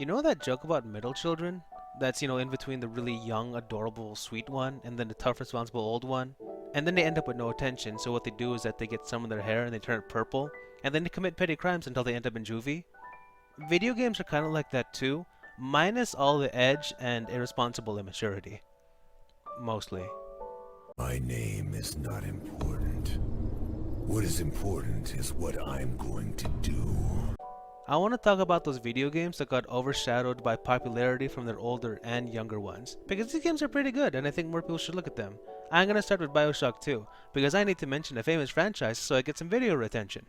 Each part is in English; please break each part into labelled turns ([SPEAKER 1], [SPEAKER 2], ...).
[SPEAKER 1] You know that joke about middle children? That's, in between the really young, adorable, sweet one and then the tough, responsible old one? And then they end up with no attention, so what they do is that they get some of their hair and they turn it purple, and then they commit petty crimes until they end up in juvie. Video games are kind of like that too, minus all the edge and irresponsible immaturity. Mostly.
[SPEAKER 2] My name is not important. What is important is what I'm going to do.
[SPEAKER 1] I want to talk about those video games that got overshadowed by popularity from their older and younger ones, because these games are pretty good and I think more people should look at them. I'm gonna start with Bioshock 2, because I need to mention a famous franchise so I get some video retention.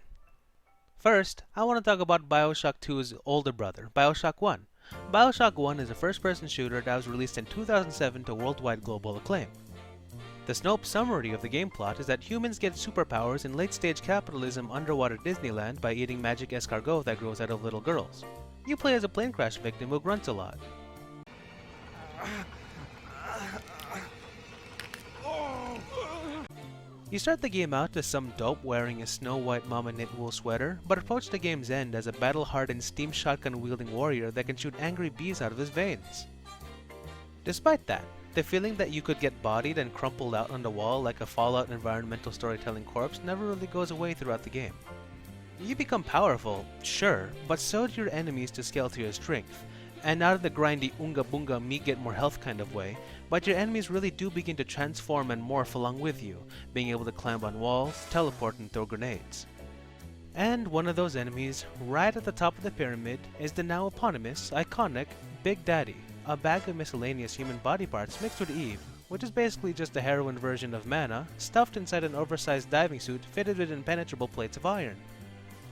[SPEAKER 1] First, I want to talk about Bioshock 2's older brother, Bioshock 1. Bioshock 1 is a first-person shooter that was released in 2007 to worldwide global acclaim. The Snope summary of the game plot is that humans get superpowers in late-stage capitalism underwater Disneyland by eating magic escargot that grows out of little girls. You play as a plane crash victim who grunts a lot. You start the game out as some dope wearing a snow-white mama knit wool sweater, but approach the game's end as a battle-hardened steam shotgun-wielding warrior that can shoot angry bees out of his veins. Despite that, the feeling that you could get bodied and crumpled out on the wall like a Fallout environmental storytelling corpse never really goes away throughout the game. You become powerful, sure, but so do your enemies to scale to your strength, and not in the grindy unga bunga me get more health kind of way, but your enemies really do begin to transform and morph along with you, being able to climb on walls, teleport and throw grenades. And one of those enemies, right at the top of the pyramid, is the now eponymous, iconic Big Daddy, a bag of miscellaneous human body parts mixed with Eve, which is basically just a heroin version of mana, stuffed inside an oversized diving suit fitted with impenetrable plates of iron.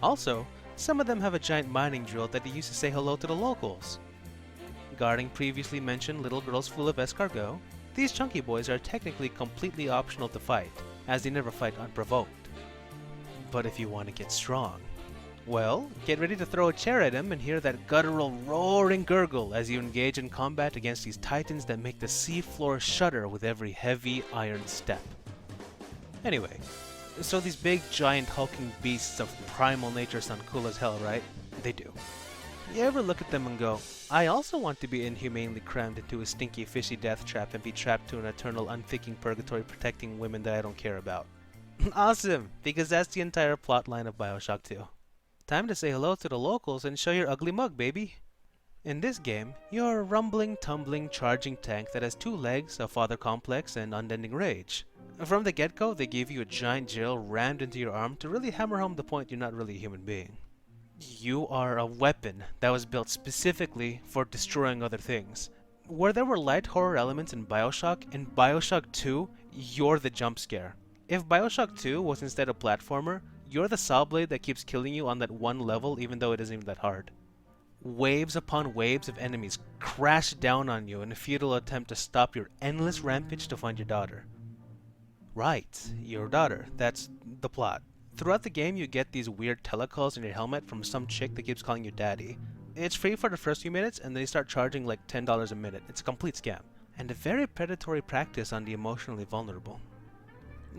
[SPEAKER 1] Also, some of them have a giant mining drill that they use to say hello to the locals. Guarding previously mentioned little girls full of escargot, these chunky boys are technically completely optional to fight, as they never fight unprovoked. But if you want to get strong, well, get ready to throw a chair at him and hear that guttural roaring gurgle as you engage in combat against these titans that make the seafloor shudder with every heavy iron step. Anyway, so these big giant hulking beasts of primal nature sound cool as hell, right? They do. You ever look at them and go, I also want to be inhumanely crammed into a stinky fishy death trap and be trapped to an eternal unthinking purgatory protecting women that I don't care about? Awesome, because that's the entire plotline of Bioshock 2. Time to say hello to the locals and show your ugly mug, baby! In this game, you're a rumbling, tumbling, charging tank that has two legs, a father complex, and unending rage. From the get-go, they give you a giant drill rammed into your arm to really hammer home the point you're not really a human being. You are a weapon that was built specifically for destroying other things. Where there were light horror elements in Bioshock 2, you're the jump scare. If Bioshock 2 was instead a platformer, you're the saw blade that keeps killing you on that one level even though it isn't even that hard. Waves upon waves of enemies crash down on you in a futile attempt to stop your endless rampage to find your daughter. Right, your daughter. That's the plot. Throughout the game, you get these weird telecalls in your helmet from some chick that keeps calling you daddy. It's free for the first few minutes, and they start charging like $10 a minute. It's a complete scam, and a very predatory practice on the emotionally vulnerable.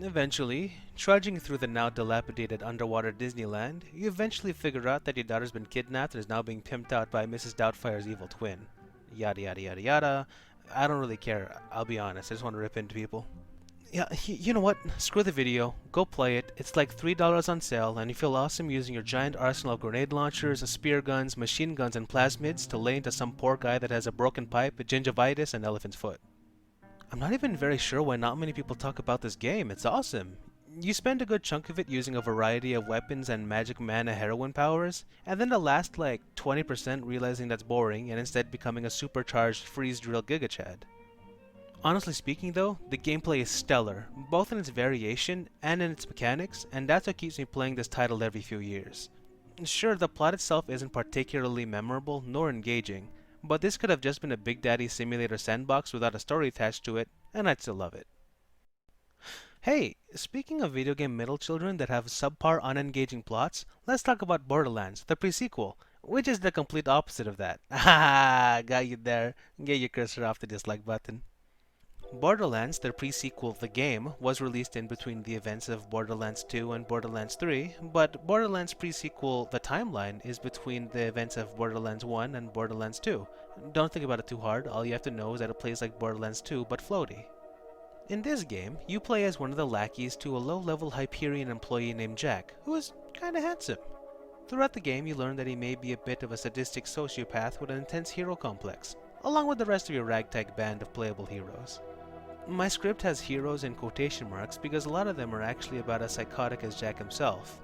[SPEAKER 1] Eventually, trudging through the now dilapidated underwater Disneyland, you eventually figure out that your daughter's been kidnapped and is now being pimped out by Mrs. Doubtfire's evil twin. Yada yada yada yada. I don't really care, I'll be honest, I just want to rip into people. Yeah, you know what? Screw the video. Go play it. It's like $3 on sale, and you feel awesome using your giant arsenal of grenade launchers, spear guns, machine guns, and plasmids to lay into some poor guy that has a broken pipe, gingivitis, and elephant's foot. I'm not even very sure why not many people talk about this game. It's awesome. You spend a good chunk of it using a variety of weapons and magic mana heroin powers, and then the last like 20% realizing that's boring and instead becoming a supercharged freeze drill gigachad. Honestly speaking though, the gameplay is stellar, both in its variation and in its mechanics, and that's what keeps me playing this title every few years. Sure, the plot itself isn't particularly memorable nor engaging, but this could have just been a Big Daddy Simulator sandbox without a story attached to it, and I'd still love it. Hey, speaking of video game middle children that have subpar unengaging plots, let's talk about Borderlands, the pre-sequel, which is the complete opposite of that. Ah, got you there. Get your cursor off the dislike button. Borderlands, the pre-sequel The Game, was released in between the events of Borderlands 2 and Borderlands 3, but Borderlands pre-sequel The Timeline is between the events of Borderlands 1 and Borderlands 2. Don't think about it too hard, all you have to know is that it plays like Borderlands 2 but floaty. In this game, you play as one of the lackeys to a low-level Hyperion employee named Jack, who is kinda handsome. Throughout the game, you learn that he may be a bit of a sadistic sociopath with an intense hero complex, along with the rest of your ragtag band of playable heroes. My script has heroes in quotation marks because a lot of them are actually about as psychotic as Jack himself.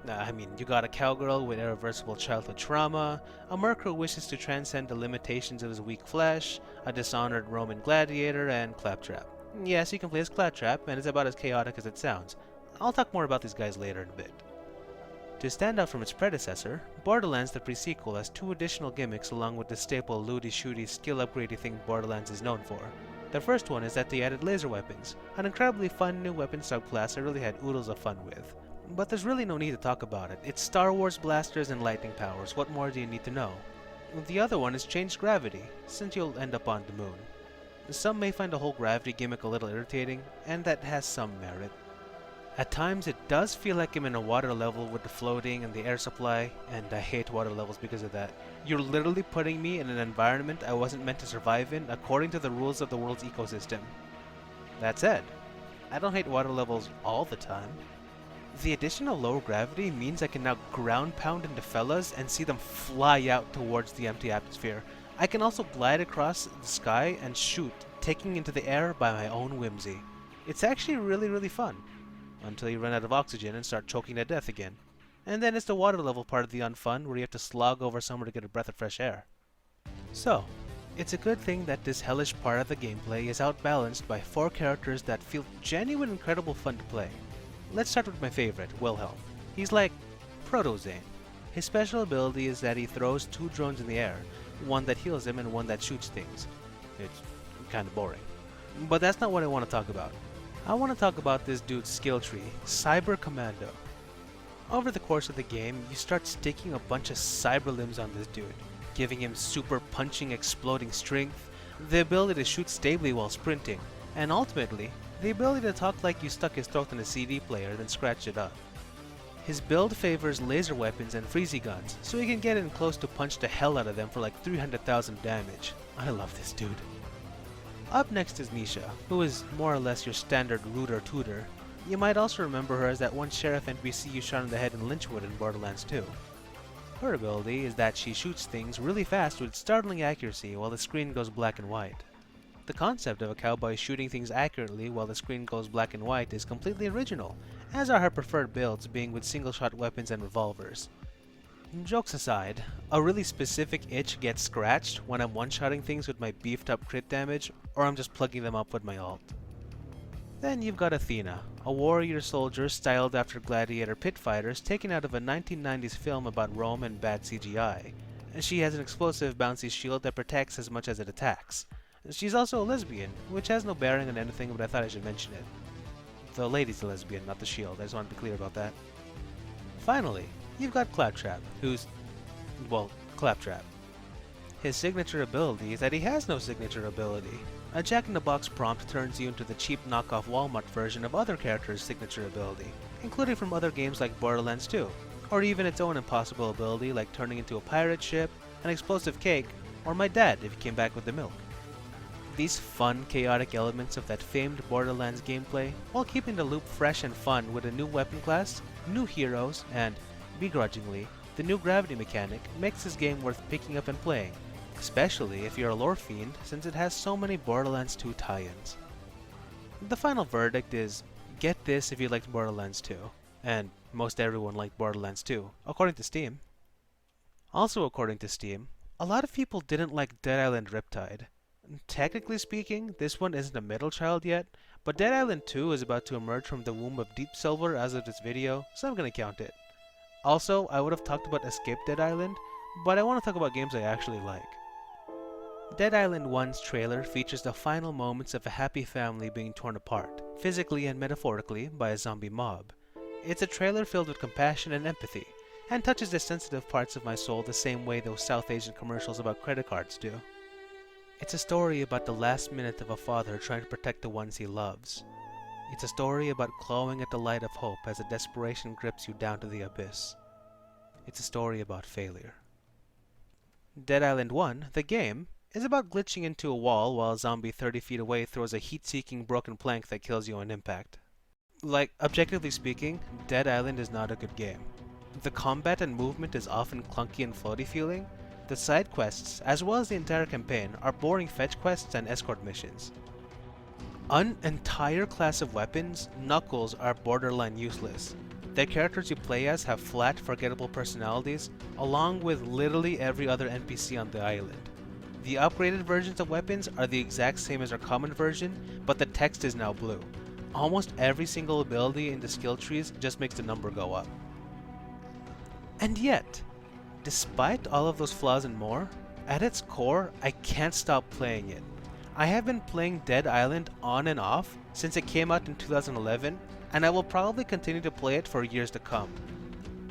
[SPEAKER 1] You got a cowgirl with irreversible childhood trauma, a merc who wishes to transcend the limitations of his weak flesh, a dishonored Roman gladiator, and Claptrap. Yes, you can play as Claptrap, and it's about as chaotic as it sounds. I'll talk more about these guys later in a bit. To stand out from its predecessor, Borderlands the pre-sequel has two additional gimmicks along with the staple looty-shooty skill upgradey thing Borderlands is known for. The first one is that they added laser weapons, an incredibly fun new weapon subclass I really had oodles of fun with. But there's really no need to talk about it. It's Star Wars blasters and lightning powers, what more do you need to know? The other one is changed gravity, since you'll end up on the moon. Some may find the whole gravity gimmick a little irritating, and that has some merit. At times it does feel like I'm in a water level with the floating and the air supply, and I hate water levels because of that. You're literally putting me in an environment I wasn't meant to survive in according to the rules of the world's ecosystem. That said, I don't hate water levels all the time. The addition of lower gravity means I can now ground pound into fellas and see them fly out towards the empty atmosphere. I can also glide across the sky and shoot, taking into the air by my own whimsy. It's actually really fun. Until you run out of oxygen and start choking to death again. And then it's the water level part of the unfun where you have to slog over somewhere to get a breath of fresh air. So, it's a good thing that this hellish part of the gameplay is outbalanced by 4 characters that feel genuine incredible fun to play. Let's start with my favorite, Wilhelm. He's like Proto-Zane. His special ability is that he throws 2 drones in the air, one that heals him and one that shoots things. It's kinda boring. But that's not what I want to talk about. I want to talk about this dude's skill tree, Cyber Commando. Over the course of the game, you start sticking a bunch of cyber limbs on this dude, giving him super punching exploding strength, the ability to shoot stably while sprinting, and ultimately, the ability to talk like you stuck his throat in a CD player then scratched it up. His build favors laser weapons and freezy guns, so you can get in close to punch the hell out of them for like 300,000 damage. I love this dude. Up next is Misha, who is more or less your standard rooter tutor. You might also remember her as that one sheriff NPC you shot in the head in Lynchwood in Borderlands 2. Her ability is that she shoots things really fast with startling accuracy while the screen goes black and white. The concept of a cowboy shooting things accurately while the screen goes black and white is completely original, as are her preferred builds being with single-shot weapons and revolvers. Jokes aside, a really specific itch gets scratched when I'm one-shotting things with my beefed-up crit damage, or I'm just plugging them up with my ult. Then you've got Athena, a warrior soldier styled after gladiator pit fighters taken out of a 1990s film about Rome and bad CGI. She has an explosive bouncy shield that protects as much as it attacks. She's also a lesbian, which has no bearing on anything, but I thought I should mention it. The lady's a lesbian, not the shield, I just want to be clear about that. Finally, you've got Claptrap, who's, well, Claptrap. His signature ability is that he has no signature ability. A Jack-in-the-Box prompt turns you into the cheap knockoff Walmart version of other characters' signature ability, including from other games like Borderlands 2, or even its own impossible ability like turning into a pirate ship, an explosive cake, or my dad if he came back with the milk. These fun, chaotic elements of that famed Borderlands gameplay, while keeping the loop fresh and fun with a new weapon class, new heroes, and, begrudgingly, the new gravity mechanic, makes this game worth picking up and playing, especially if you're a lore fiend since it has so many Borderlands 2 tie-ins. The final verdict is, get this if you liked Borderlands 2, and most everyone liked Borderlands 2, according to Steam. Also according to Steam, a lot of people didn't like Dead Island Riptide. Technically speaking, this one isn't a middle child yet, but Dead Island 2 is about to emerge from the womb of Deep Silver as of this video, so I'm gonna count it. Also, I would have talked about Escape Dead Island, but I want to talk about games I actually like. Dead Island 1's trailer features the final moments of a happy family being torn apart, physically and metaphorically, by a zombie mob. It's a trailer filled with compassion and empathy, and touches the sensitive parts of my soul the same way those South Asian commercials about credit cards do. It's a story about the last minute of a father trying to protect the ones he loves. It's a story about clawing at the light of hope as the desperation grips you down to the abyss. It's a story about failure. Dead Island 1, the game, is about glitching into a wall while a zombie 30 feet away throws a heat-seeking broken plank that kills you on impact. Like, objectively speaking, Dead Island is not a good game. The combat and movement is often clunky and floaty feeling. The side quests, as well as the entire campaign, are boring fetch quests and escort missions. An entire class of weapons, Knuckles are borderline useless. The characters you play as have flat, forgettable personalities, along with literally every other NPC on the island. The upgraded versions of weapons are the exact same as our common version, but the text is now blue. Almost every single ability in the skill trees just makes the number go up. And yet, despite all of those flaws and more, at its core, I can't stop playing it. I have been playing Dead Island on and off since it came out in 2011, and I will probably continue to play it for years to come.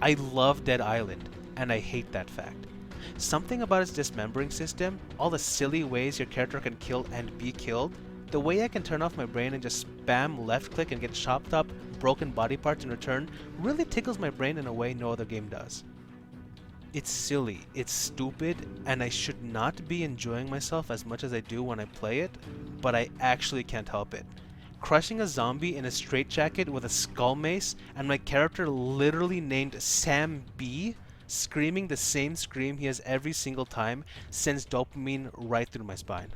[SPEAKER 1] I love Dead Island, and I hate that fact. Something about its dismembering system, all the silly ways your character can kill and be killed, the way I can turn off my brain and just spam left click and get chopped up broken body parts in return, really tickles my brain in a way no other game does. It's silly, it's stupid, and I should not be enjoying myself as much as I do when I play it, but I actually can't help it. Crushing a zombie in a straitjacket with a skull mace, and my character literally named Sam B, screaming the same scream he has every single time, sends dopamine right through my spine.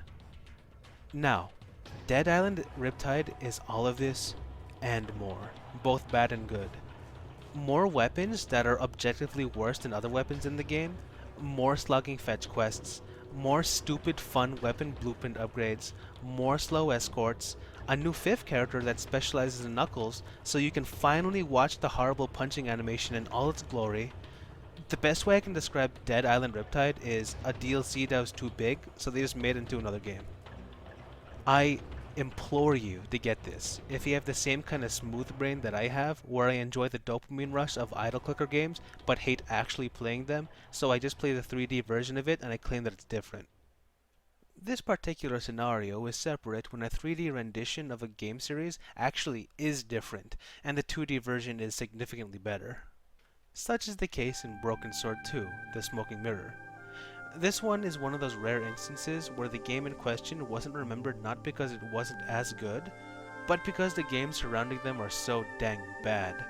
[SPEAKER 1] Now, Dead Island Riptide is all of this and more, both bad and good. More weapons that are objectively worse than other weapons in the game, more slugging fetch quests, more stupid fun weapon blueprint upgrades, more slow escorts, a new fifth character that specializes in Knuckles so you can finally watch the horrible punching animation in all its glory. The best way I can describe Dead Island Riptide is a DLC that was too big, so they just made it into another game. I implore you to get this if you have the same kind of smooth brain that I have, where I enjoy the dopamine rush of idle clicker games but hate actually playing them, so I just play the 3D version of it and I claim that it's different. This particular scenario is separate when a 3D rendition of a game series actually is different and the 2D version is significantly better. Such is the case in Broken Sword 2, The Smoking Mirror. This one is one of those rare instances where the game in question wasn't remembered not because it wasn't as good, but because the games surrounding them are so dang bad.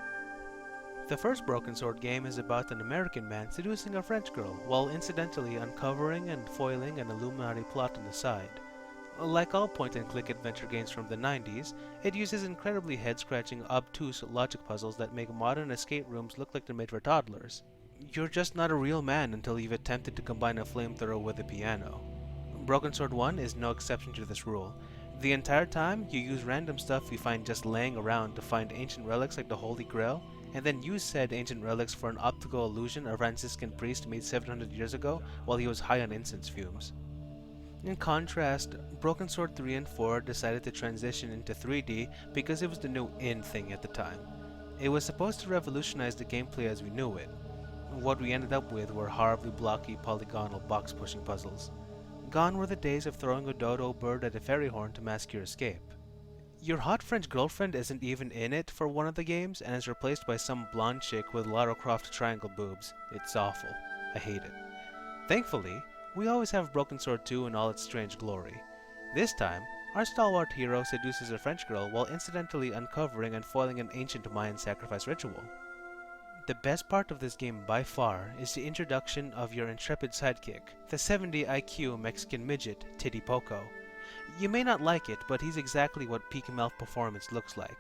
[SPEAKER 1] The first Broken Sword game is about an American man seducing a French girl while incidentally uncovering and foiling an Illuminati plot on the side. Like all point-and-click adventure games from the 90s, it uses incredibly head-scratching, obtuse logic puzzles that make modern escape rooms look like they're made for toddlers. You're just not a real man until you've attempted to combine a flamethrower with a piano. Broken Sword 1 is no exception to this rule. The entire time, you use random stuff you find just laying around to find ancient relics like the Holy Grail, and then use said ancient relics for an optical illusion a Franciscan priest made 700 years ago while he was high on incense fumes. In contrast, Broken Sword 3 and 4 decided to transition into 3D because it was the new in thing at the time. It was supposed to revolutionize the gameplay as we knew it. What we ended up with were horribly blocky polygonal box pushing puzzles. Gone were the days of throwing a dodo bird at a fairy horn to mask your escape. Your hot French girlfriend isn't even in it for one of the games and is replaced by some blonde chick with Lara Croft triangle boobs. It's awful. I hate it. Thankfully, we always have Broken Sword 2 in all its strange glory. This time, our stalwart hero seduces a French girl while incidentally uncovering and foiling an ancient Mayan sacrifice ritual. The best part of this game by far is the introduction of your intrepid sidekick, the 70 IQ Mexican midget, Titty Poco. You may not like it, but he's exactly what peak mouth performance looks like.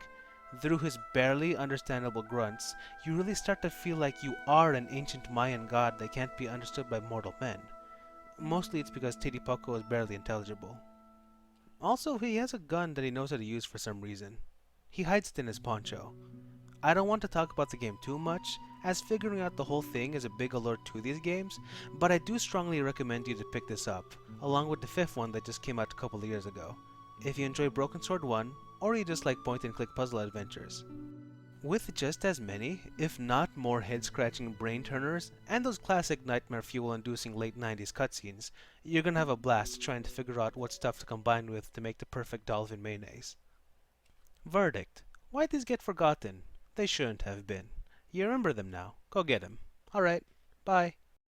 [SPEAKER 1] Through his barely understandable grunts, you really start to feel like you are an ancient Mayan god that can't be understood by mortal men. Mostly it's because Titty Poco is barely intelligible. Also, he has a gun that he knows how to use for some reason. He hides it in his poncho. I don't want to talk about the game too much, as figuring out the whole thing is a big alert to these games, but I do strongly recommend you to pick this up, along with the fifth one that just came out a couple of years ago, if you enjoy Broken Sword 1, or you just like point-and-click puzzle adventures. With just as many, if not more head-scratching brain turners, and those classic nightmare fuel-inducing late 90s cutscenes, you're gonna have a blast trying to figure out what stuff to combine with to make the perfect dolphin mayonnaise. Verdict. Why'd these get forgotten? They shouldn't have been. You remember them now. Go get 'em. Alright. Bye.